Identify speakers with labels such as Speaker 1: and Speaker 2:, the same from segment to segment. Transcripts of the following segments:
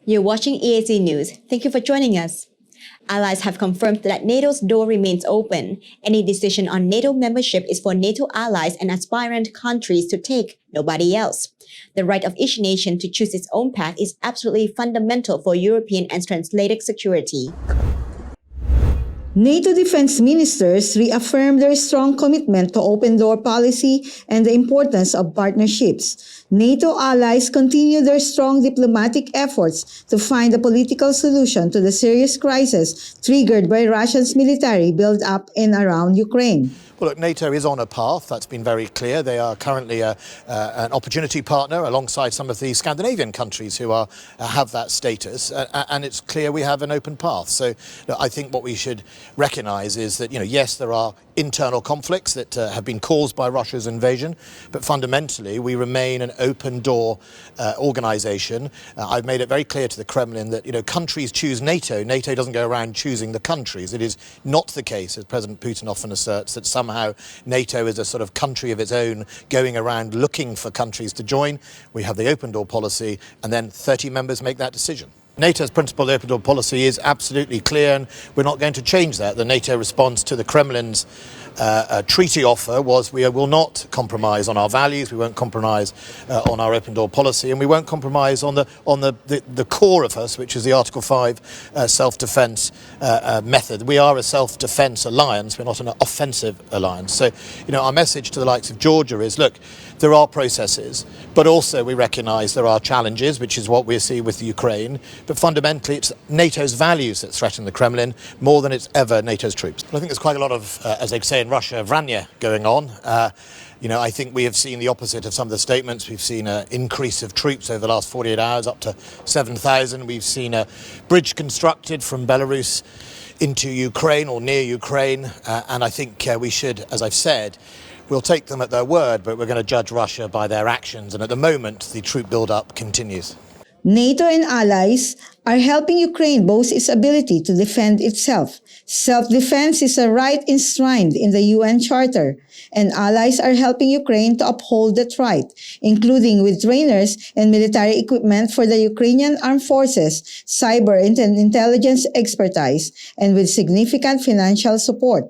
Speaker 1: You're watching EAC News. Thank you for joining us. Allies have confirmed that NATO's door remains open. Any decision on NATO membership is for NATO allies and aspirant countries to take, nobody else. The right of each nation to choose its own path is absolutely fundamental for European and transatlantic security.
Speaker 2: NATO Defence Ministers reaffirmed their strong commitment to open-door policy and the importance of partnerships. NATO allies continue their strong diplomatic efforts to find a political solution to the serious crisis triggered by Russia's military build-up in around Ukraine.
Speaker 3: Well, look, NATO is on a path. That's been very clear. They are currently an opportunity partner alongside some of the Scandinavian countries who have that status. And it's clear we have an open path. So look, I think what we should recognise is that, yes, there are internal conflicts that have been caused by Russia's invasion, but fundamentally we remain an open door organisation. I've made it very clear to the Kremlin that, countries choose NATO. NATO doesn't go around choosing the countries. It is not the case, as President Putin often asserts, that somehow NATO is a sort of country of its own going around looking for countries to join. We have the open door policy, and then 30 members make that decision. NATO's principled open door policy is absolutely clear, and we're not going to change that. The NATO response to the Kremlin's treaty offer was we will not compromise on our values, we won't compromise on our open door policy, and we won't compromise on the core of us, which is the Article 5 self-defence method. We are a self-defence alliance, we're not an offensive alliance. So, our message to the likes of Georgia is, look, there are processes, but also we recognise there are challenges, which is what we see with Ukraine. But fundamentally, it's NATO's values that threaten the Kremlin more than it's ever NATO's troops. But I think there's quite a lot of, as they say in Russia, vranya going on. I think we have seen the opposite of some of the statements. We've seen an increase of troops over the last 48 hours, up to 7,000. We've seen a bridge constructed from Belarus into Ukraine or near Ukraine. And I think we should, as I've said, we'll take them at their word, but we're going to judge Russia by their actions. And at the moment, the troop build-up continues.
Speaker 2: NATO and allies are helping Ukraine boast its ability to defend itself. Self-defense is a right enshrined in the UN Charter, and allies are helping Ukraine to uphold that right, including with trainers and military equipment for the Ukrainian armed forces, cyber and intelligence expertise, and with significant financial support.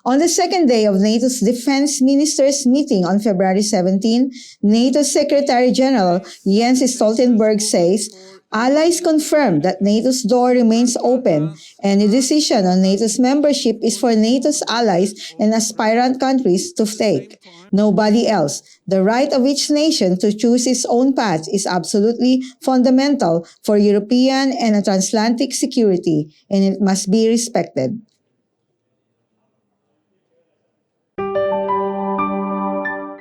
Speaker 2: On the second day of NATO's Defense Ministers meeting on February 17, NATO Secretary General Jens Stoltenberg says, allies confirm that NATO's door remains open. Any decision on NATO's membership is for NATO's allies and aspirant countries to take, nobody else. The right of each nation to choose its own path is absolutely fundamental for European and transatlantic security, and it must be respected.